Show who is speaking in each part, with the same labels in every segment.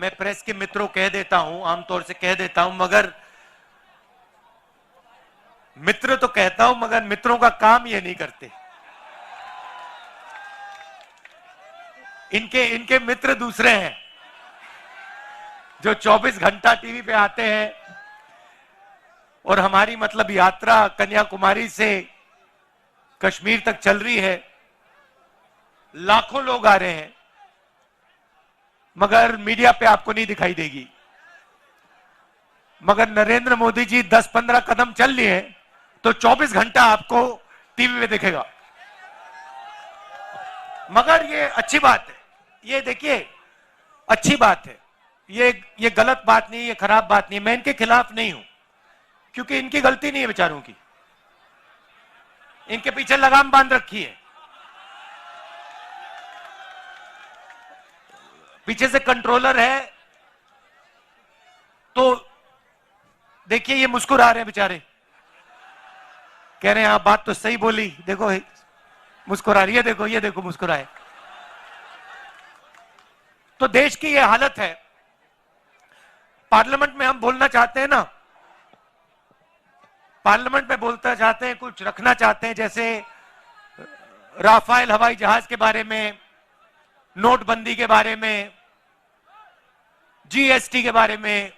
Speaker 1: मैं प्रेस के मित्रों कह देता हूं, आमतौर से कह देता हूं, मगर मित्र तो कहता हूं मगर मित्रों का काम ये नहीं करते। इनके इनके मित्र दूसरे हैं जो 24 घंटा टीवी पे आते हैं। और हमारी मतलब यात्रा कन्याकुमारी से कश्मीर तक चल रही है, लाखों लोग आ रहे हैं, मगर मीडिया पे आपको नहीं दिखाई देगी। मगर नरेंद्र मोदी जी 10-15 कदम चल लिए तो 24 घंटा आपको टीवी में दिखेगा। मगर ये अच्छी बात है, ये देखिए अच्छी बात है, ये गलत बात नहीं, ये खराब बात नहीं। मैं इनके खिलाफ नहीं हूं क्योंकि इनकी गलती नहीं है बेचारों की, इनके पीछे लगाम बांध रखी है, पीछे से कंट्रोलर है। तो देखिए ये मुस्कुरा रहे हैं बेचारे, कह रहे हैं आप बात तो सही बोली, देखो मुस्कुरा रही है, देखो ये देखो मुस्कुराए। तो देश की ये हालत है। पार्लियामेंट में हम बोलना चाहते हैं ना, पार्लियामेंट में बोलना चाहते हैं, कुछ रखना चाहते हैं, जैसे राफेल हवाई जहाज के बारे में, नोटबंदी के बारे में, जीएसटी के बारे में,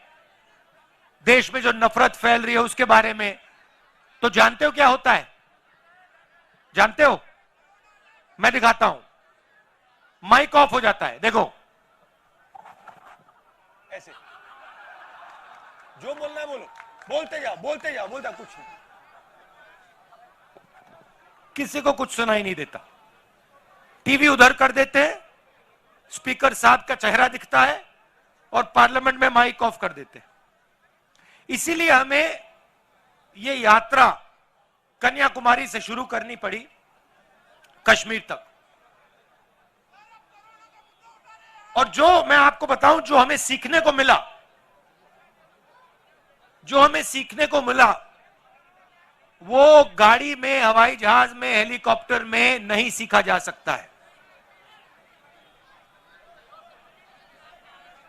Speaker 1: देश में जो नफरत फैल रही है उसके बारे में। तो जानते हो क्या होता है? जानते हो? मैं दिखाता हूं, माइक ऑफ हो जाता है, देखो ऐसे, जो बोलना है बोलो, बोलते जाओ बोलते जाओ, बोलता कुछ नहीं, किसी को कुछ सुनाई नहीं देता। टीवी उधर कर देते हैं, स्पीकर साहब का चेहरा दिखता है और पार्लियामेंट में माइक ऑफ कर देते हैं। इसीलिए हमें यह यात्रा कन्याकुमारी से शुरू करनी पड़ी कश्मीर तक। और जो मैं आपको बताऊं, जो हमें सीखने को मिला, जो हमें सीखने को मिला, वो गाड़ी में, हवाई जहाज में, हेलीकॉप्टर में नहीं सीखा जा सकता है।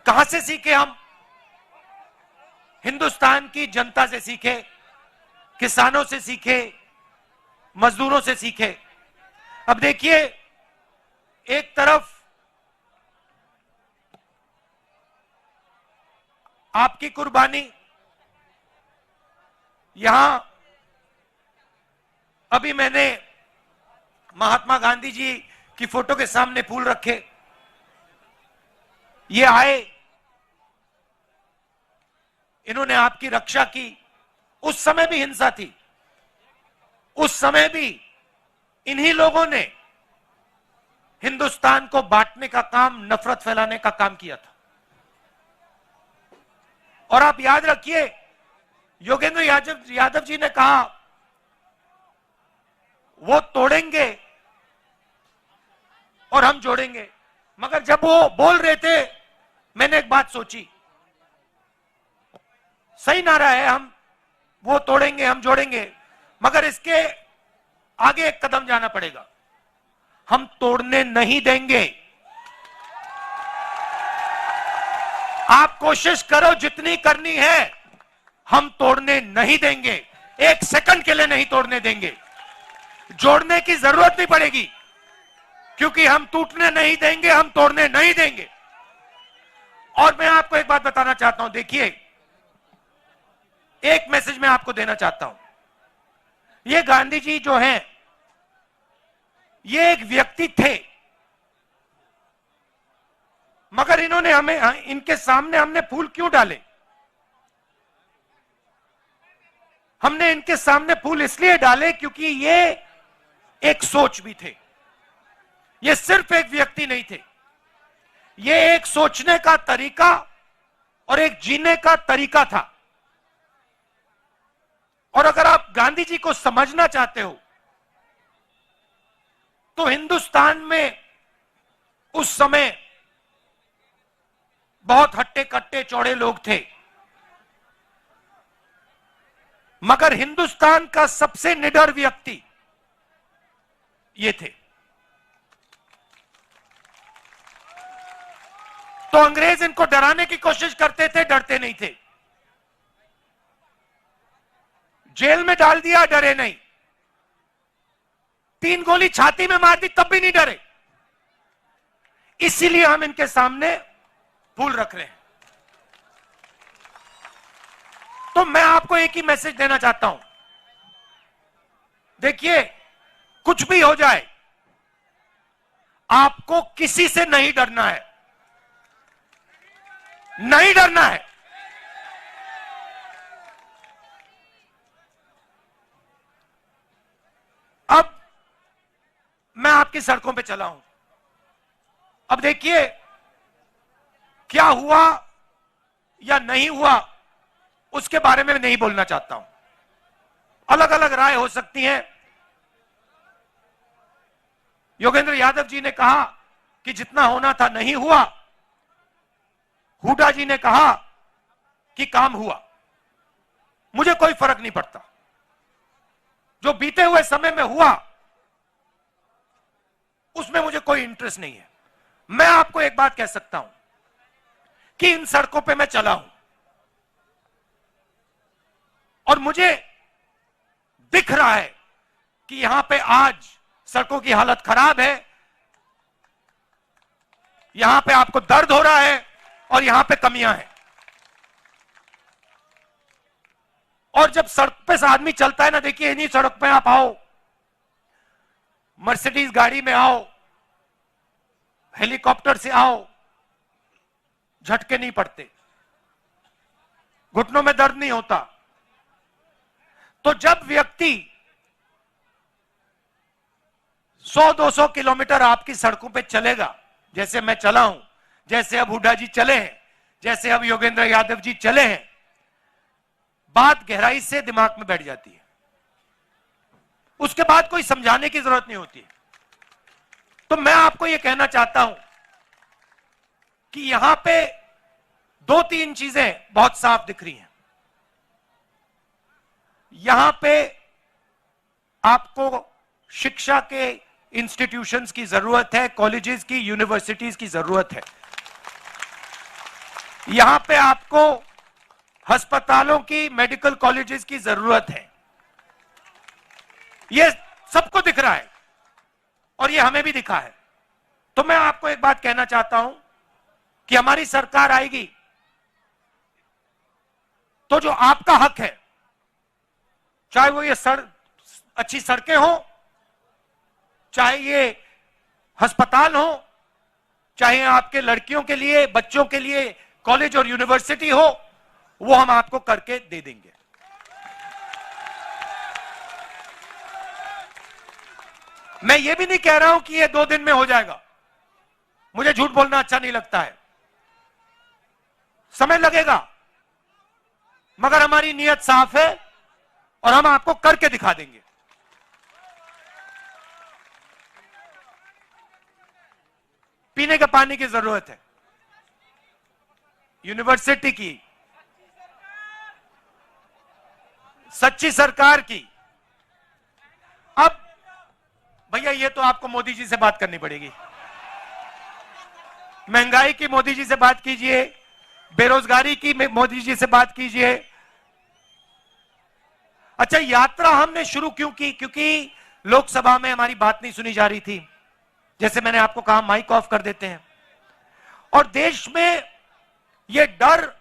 Speaker 1: कहां से सीखे हम? हिंदुस्तान की जनता से सीखे, किसानों से सीखे, मजदूरों से सीखे। अब देखिए, एक तरफ आपकी कुर्बानी, यहां अभी मैंने महात्मा गांधी जी की फोटो के सामने फूल रखे, ये आए, इन्होंने आपकी रक्षा की। उस समय भी हिंसा थी, उस समय भी इन्हीं लोगों ने हिंदुस्तान को बांटने का काम, नफरत फैलाने का काम किया था। और आप याद रखिए, योगेंद्र यादव जी ने कहा वो तोड़ेंगे और हम जोड़ेंगे। मगर जब वो बोल रहे थे, मैंने एक बात सोची, सही नारा है, हम वो तोड़ेंगे हम जोड़ेंगे, मगर इसके आगे एक कदम जाना पड़ेगा, हम तोड़ने नहीं देंगे। आप कोशिश करो जितनी करनी है, हम तोड़ने नहीं देंगे, एक सेकंड के लिए नहीं तोड़ने देंगे। जोड़ने की जरूरत नहीं पड़ेगी क्योंकि हम टूटने नहीं देंगे, हम तोड़ने नहीं देंगे। और मैं आपको एक बात बताना चाहता हूं, देखिए एक मैसेज मैं आपको देना चाहता हूं। ये गांधी जी जो हैं, ये एक व्यक्ति थे, मगर इन्होंने हमें, इनके सामने हमने फूल क्यों डाले? हमने इनके सामने फूल इसलिए डाले क्योंकि ये एक सोच भी थे, ये सिर्फ एक व्यक्ति नहीं थे, ये एक सोचने का तरीका और एक जीने का तरीका था। और अगर आप गांधी जी को समझना चाहते हो तो हिंदुस्तान में उस समय बहुत हट्टे कट्टे चौड़े लोग थे, मगर हिंदुस्तान का सबसे निडर व्यक्ति ये थे। तो अंग्रेज इनको डराने की कोशिश करते थे, डरते नहीं थे। जेल में डाल दिया, डरे नहीं। 3 गोली छाती में मार दी, तब भी नहीं डरे। इसीलिए हम इनके सामने फूल रख रहे हैं। तो मैं आपको एक ही मैसेज देना चाहता हूं, देखिए कुछ भी हो जाए, आपको किसी से नहीं डरना है, नहीं डरना है। अब मैं आपकी सड़कों पे चला हूं। अब देखिए क्या हुआ या नहीं हुआ उसके बारे में नहीं बोलना चाहता हूं। अलग अलग राय हो सकती है। योगेंद्र यादव जी ने कहा कि जितना होना था नहीं हुआ, हुड्डा जी ने कहा कि काम हुआ। मुझे कोई फर्क नहीं पड़ता, जो बीते हुए समय में हुआ उसमें मुझे कोई इंटरेस्ट नहीं है। मैं आपको एक बात कह सकता हूं कि इन सड़कों पे मैं चला हूं और मुझे दिख रहा है कि यहां पे आज सड़कों की हालत खराब है, यहां पे आपको दर्द हो रहा है और यहां पे कमियां हैं। और जब सड़क पे से आदमी चलता है ना, देखिए इन्हीं सड़क पे आप आओ, मर्सिडीज गाड़ी में आओ, हेलीकॉप्टर से आओ, झटके नहीं पड़ते, घुटनों में दर्द नहीं होता। तो जब व्यक्ति 100-200 किलोमीटर आपकी सड़कों पे चलेगा, जैसे मैं चला हूं, जैसे अब हुड्डा जी चले हैं, जैसे अब योगेंद्र यादव जी चले हैं, बात गहराई से दिमाग में बैठ जाती है। उसके बाद कोई समझाने की जरूरत नहीं होती। तो मैं आपको यह कहना चाहता हूं कि यहां पे 2-3 चीजें बहुत साफ दिख रही हैं। यहां पे आपको शिक्षा के इंस्टीट्यूशंस की जरूरत है, कॉलेजेस की, यूनिवर्सिटीज की जरूरत है। यहां पे आपको अस्पतालों की, मेडिकल कॉलेजेस की जरूरत है। यह सबको दिख रहा है और यह हमें भी दिखा है। तो मैं आपको एक बात कहना चाहता हूं कि हमारी सरकार आएगी तो जो आपका हक है, चाहे वो ये अच्छी सड़कें हो, चाहे ये अस्पताल हो, चाहे आपके लड़कियों के लिए, बच्चों के लिए कॉलेज और यूनिवर्सिटी हो, वो हम आपको करके दे देंगे। मैं ये भी नहीं कह रहा हूं कि ये 2 दिन में हो जाएगा। मुझे झूठ बोलना अच्छा नहीं लगता है, समय लगेगा, मगर हमारी नीयत साफ है और हम आपको करके दिखा देंगे। पीने के पानी की जरूरत है, यूनिवर्सिटी की, सच्ची सरकार की। अब भैया ये तो आपको मोदी जी से बात करनी पड़ेगी। महंगाई की मोदी जी से बात कीजिए, बेरोजगारी की मोदी जी से बात कीजिए। अच्छा, यात्रा हमने शुरू क्यों की? क्योंकि लोकसभा में हमारी बात नहीं सुनी जा रही थी। जैसे मैंने आपको कहा, माइक ऑफ कर देते हैं और देश में ये डर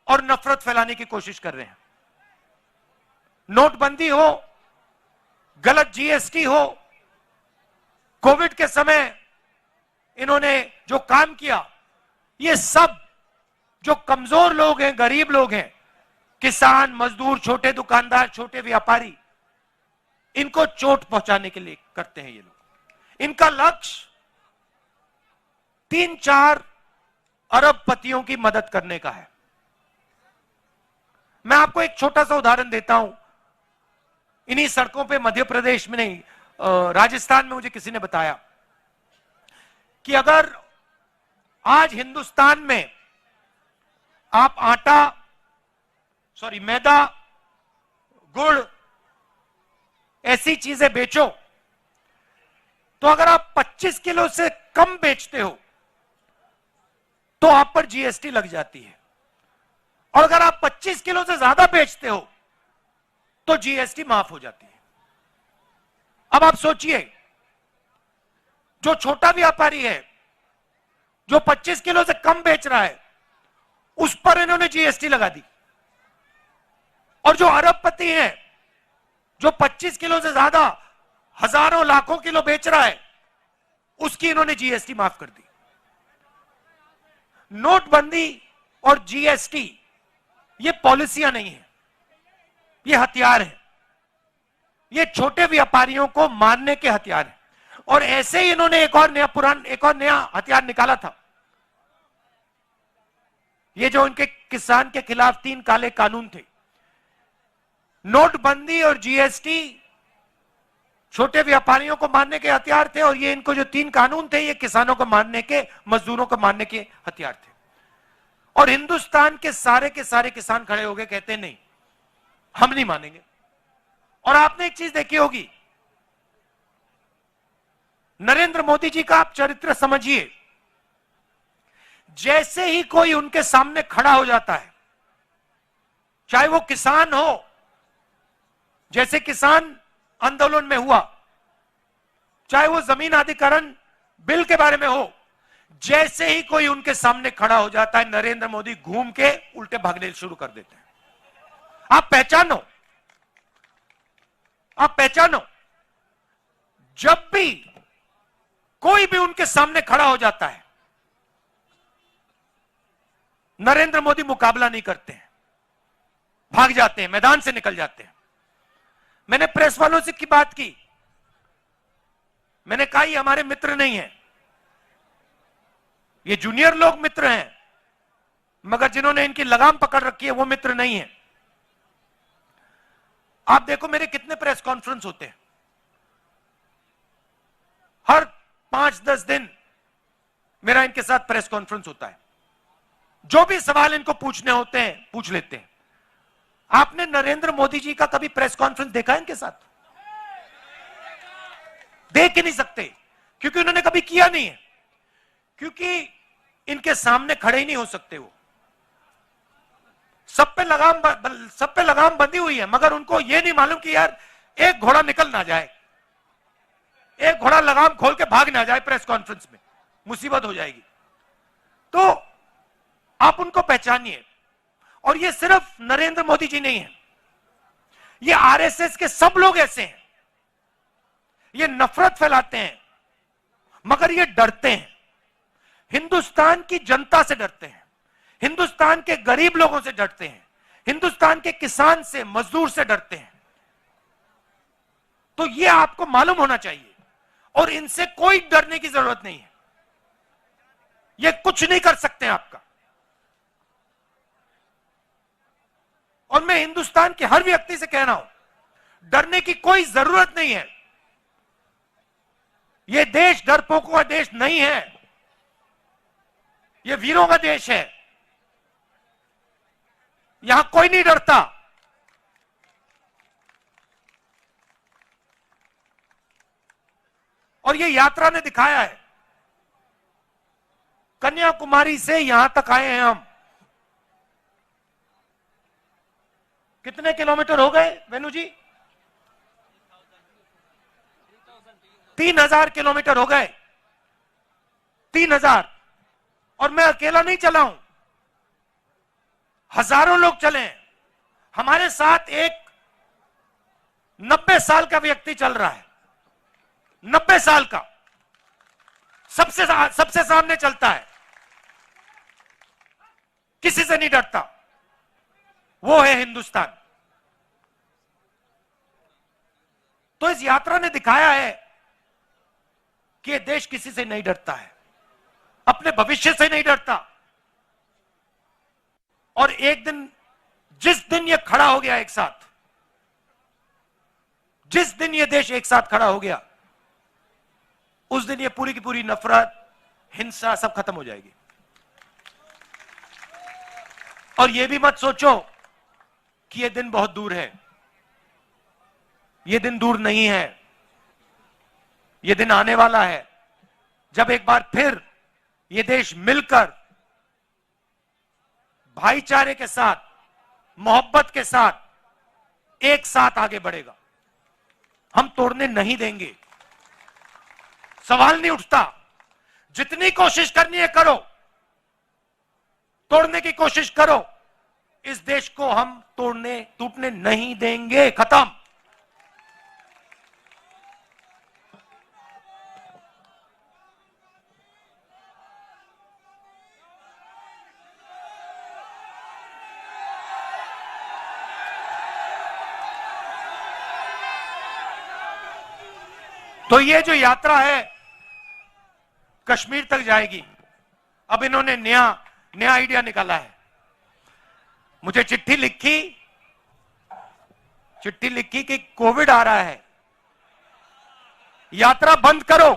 Speaker 1: और नफरत फैलाने की कोशिश कर रहे हैं। नोटबंदी हो, गलत जीएसटी हो, कोविड के समय इन्होंने जो काम किया, ये सब जो कमजोर लोग हैं, गरीब लोग हैं, किसान, मजदूर, छोटे दुकानदार, छोटे व्यापारी, इनको चोट पहुंचाने के लिए करते हैं ये लोग। इनका लक्ष्य 3-4 अरबपतियों की मदद करने का है। मैं आपको एक छोटा सा उदाहरण देता हूं। इन्हीं सड़कों पे मध्य प्रदेश में नहीं, राजस्थान में मुझे किसी ने बताया कि अगर आज हिंदुस्तान में आप मैदा, गुड़, ऐसी चीजें बेचो, तो अगर आप 25 किलो से कम बेचते हो तो आप पर जीएसटी लग जाती है, और अगर आप 25 किलो से ज्यादा बेचते हो तो जीएसटी माफ हो जाती है। अब आप सोचिए, जो छोटा व्यापारी है जो 25 किलो से कम बेच रहा है उस पर इन्होंने जीएसटी लगा दी, और जो अरबपति है जो 25 किलो से ज्यादा हजारों लाखों किलो बेच रहा है उसकी इन्होंने जीएसटी माफ कर दी। नोटबंदी और जीएसटी ये पॉलिसियां नहीं है, ये हथियार है, ये छोटे व्यापारियों को मारने के हथियार है। और ऐसे ही इन्होंने एक और नया हथियार निकाला था, ये जो इनके किसान के खिलाफ 3 काले कानून थे। नोटबंदी और जीएसटी छोटे व्यापारियों को मारने के हथियार थे, और ये इनको जो 3 कानून थे ये किसानों को मारने के, मजदूरों को मारने के हथियार थे। और हिंदुस्तान के सारे किसान खड़े हो गए, कहते नहीं, हम नहीं मानेंगे। और आपने एक चीज देखी होगी, नरेंद्र मोदी जी का आप चरित्र समझिए, जैसे ही कोई उनके सामने खड़ा हो जाता है, चाहे वो किसान हो, जैसे किसान आंदोलन में हुआ, चाहे वो जमीन अधिग्रहण बिल के बारे में हो, जैसे ही कोई उनके सामने खड़ा हो जाता है नरेंद्र मोदी घूम के उल्टे भागने शुरू कर देते हैं। आप पहचानो, जब भी कोई भी उनके सामने खड़ा हो जाता है नरेंद्र मोदी मुकाबला नहीं करते हैं, भाग जाते हैं, मैदान से निकल जाते हैं। मैंने प्रेस वालों से की बात की, मैंने कहा ये हमारे मित्र नहीं है, ये जूनियर लोग मित्र हैं, मगर जिन्होंने इनकी लगाम पकड़ रखी है वो मित्र नहीं है। आप देखो मेरे कितने प्रेस कॉन्फ्रेंस होते हैं, हर 5-10 दिन मेरा इनके साथ प्रेस कॉन्फ्रेंस होता है, जो भी सवाल इनको पूछने होते हैं पूछ लेते हैं। आपने नरेंद्र मोदी जी का कभी प्रेस कॉन्फ्रेंस देखा है इनके साथ? देख ही नहीं सकते, क्योंकि उन्होंने कभी किया नहीं है, क्योंकि इनके सामने खड़े ही नहीं हो सकते। वो सब पे लगाम बंधी हुई है, मगर उनको यह नहीं मालूम कि यार एक घोड़ा निकल ना जाए, एक घोड़ा लगाम खोल के भाग ना जाए प्रेस कॉन्फ्रेंस में, मुसीबत हो जाएगी। तो आप उनको पहचानिए। और ये सिर्फ नरेंद्र मोदी जी नहीं है, ये आरएसएस के सब लोग ऐसे हैं, ये नफरत फैलाते हैं, मगर ये डरते हैं, हिंदुस्तान की जनता से डरते हैं, हिंदुस्तान के गरीब लोगों से डरते हैं, हिंदुस्तान के किसान से, मजदूर से डरते हैं। तो ये आपको मालूम होना चाहिए, और इनसे कोई डरने की जरूरत नहीं है, ये कुछ नहीं कर सकते आपका। और मैं हिंदुस्तान के हर व्यक्ति से कह रहा हूं, डरने की कोई जरूरत नहीं है। यह देश डरपोकों का देश नहीं है, यह वीरों का देश है, यहां कोई नहीं डरता। और यह यात्रा ने दिखाया है, कन्याकुमारी से यहां तक आए हैं हम। कितने किलोमीटर हो गए वेणु जी? 3000 किलोमीटर हो गए, 3000। और मैं अकेला नहीं चला हूं, हजारों लोग चले हैं। हमारे साथ एक 90 साल का व्यक्ति चल रहा है, 90 साल का, सबसे सामने चलता है, किसी से नहीं डरता। वो है हिंदुस्तान। तो इस यात्रा ने दिखाया है कि ये देश किसी से नहीं डरता है, अपने भविष्य से नहीं डरता। और एक दिन, जिस दिन ये खड़ा हो गया एक साथ, जिस दिन ये देश एक साथ खड़ा हो गया, उस दिन ये पूरी की पूरी नफरत, हिंसा सब खत्म हो जाएगी। और ये भी मत सोचो कि ये दिन बहुत दूर है, ये दिन दूर नहीं है, ये दिन आने वाला है, जब एक बार फिर ये देश मिलकर भाईचारे के साथ, मोहब्बत के साथ एक साथ आगे बढ़ेगा। हम तोड़ने नहीं देंगे, सवाल नहीं उठता। जितनी कोशिश करनी है करो, तोड़ने की कोशिश करो, इस देश को हम टूटने नहीं देंगे। खत्म। तो ये जो यात्रा है कश्मीर तक जाएगी। अब इन्होंने नया आइडिया निकाला है। मुझे चिट्ठी लिखी कि कोविड आ रहा है, यात्रा बंद करो।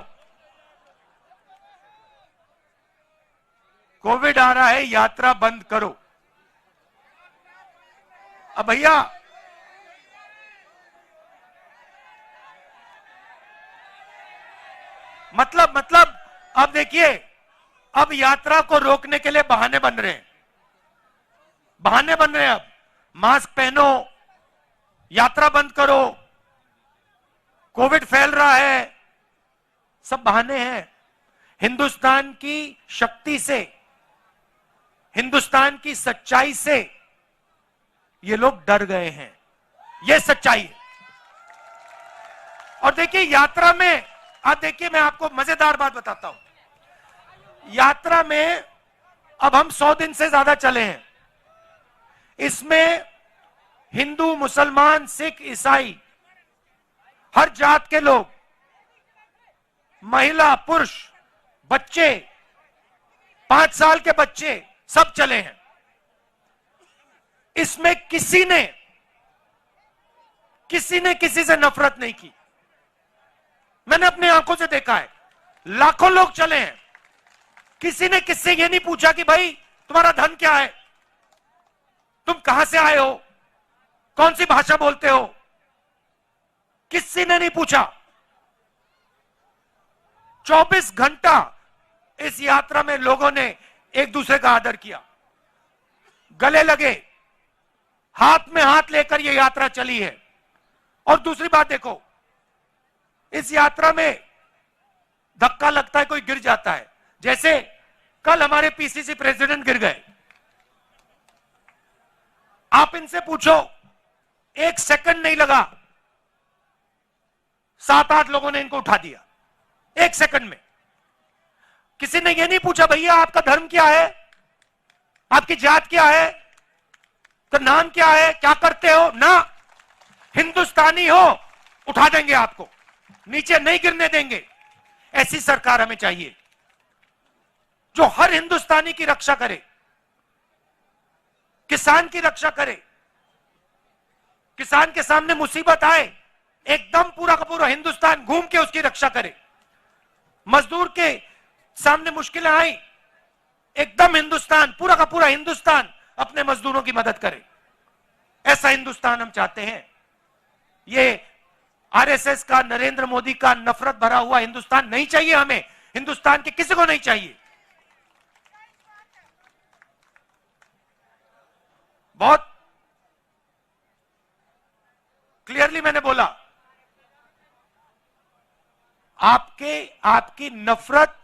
Speaker 1: कोविड आ रहा है, यात्रा बंद करो। अब भैया मतलब अब देखिए, अब यात्रा को रोकने के लिए बहाने बन रहे हैं। अब मास्क पहनो, यात्रा बंद करो, कोविड फैल रहा है, सब बहाने हैं। हिंदुस्तान की शक्ति से, हिंदुस्तान की सच्चाई से ये लोग डर गए हैं। ये सच्चाई है। और देखिए यात्रा में, आप देखिए मैं आपको मजेदार बात बताता हूं। यात्रा में अब हम 100 दिन से ज्यादा चले हैं। इसमें हिंदू, मुसलमान, सिख, ईसाई, हर जात के लोग, महिला, पुरुष, बच्चे, 5 साल के बच्चे, सब चले हैं। इसमें किसी ने किसी से नफरत नहीं की। मैंने अपनी आंखों से देखा है। लाखों लोग चले हैं। किसी ने किससे यह नहीं पूछा कि भाई तुम्हारा धन क्या है, तुम कहां से आए हो, कौन सी भाषा बोलते हो, किसी ने नहीं पूछा। 24 घंटा इस यात्रा में लोगों ने एक दूसरे का आदर किया, गले लगे, हाथ में हाथ लेकर यह यात्रा चली है। और दूसरी बात देखो, इस यात्रा में धक्का लगता है, कोई गिर जाता है। जैसे कल हमारे पीसीसी प्रेसिडेंट गिर गए। आप इनसे पूछो, 1 सेकंड नहीं लगा, 7-8 लोगों ने इनको उठा दिया 1 सेकंड में। किसी ने यह नहीं पूछा भैया आपका धर्म क्या है, आपकी जात क्या है, तो नाम क्या है, क्या करते हो ना। हिंदुस्तानी हो, उठा देंगे आपको, नीचे नहीं गिरने देंगे। ऐसी सरकार हमें चाहिए जो हर हिंदुस्तानी की रक्षा करे, किसान की रक्षा करे। किसान के सामने मुसीबत आए, एकदम पूरा का पूरा हिंदुस्तान घूम के उसकी रक्षा करे। मजदूर के सामने मुश्किलें आई, एकदम हिंदुस्तान, पूरा का पूरा हिंदुस्तान अपने मजदूरों की मदद करे। ऐसा हिंदुस्तान हम चाहते हैं। ये आरएसएस का, नरेंद्र मोदी का नफरत भरा हुआ हिंदुस्तान नहीं चाहिए हमें। हिंदुस्तान के किसी को नहीं चाहिए। बहुत क्लियरली मैंने बोला, आपकी नफरत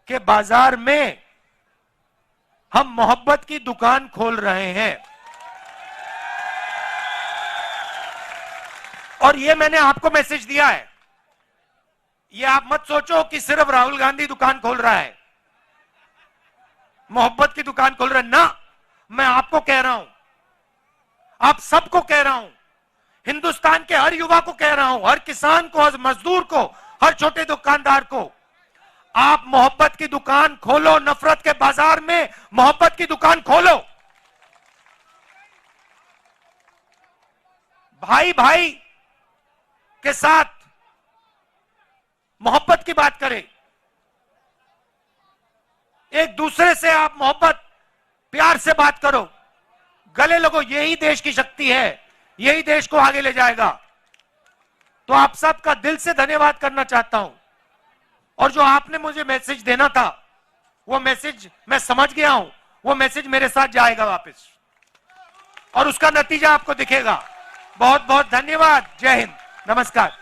Speaker 1: के बाजार में हम मोहब्बत की दुकान खोल रहे हैं। और ये मैंने आपको मैसेज दिया है। ये आप मत सोचो कि सिर्फ राहुल गांधी दुकान खोल रहा है, मोहब्बत की दुकान खोल रहा है ना। मैं आपको कह रहा हूं, आप सबको कह रहा हूं, हिंदुस्तान के हर युवा को कह रहा हूं, हर किसान को, हर मजदूर को, हर छोटे दुकानदार को, आप मोहब्बत की दुकान खोलो। नफरत के बाजार में मोहब्बत की दुकान खोलो। भाई भाई के साथ मोहब्बत की बात करें, एक दूसरे से आप मोहब्बत प्यार से बात करो, गले लगो। यही देश की शक्ति है, यही देश को आगे ले जाएगा। तो आप सबका दिल से धन्यवाद करना चाहता हूं। और जो आपने मुझे मैसेज देना था, वो मैसेज मैं समझ गया हूं, वो मैसेज मेरे साथ जाएगा वापस और उसका नतीजा आपको दिखेगा। बहुत बहुत धन्यवाद। जय हिंद, नमस्कार।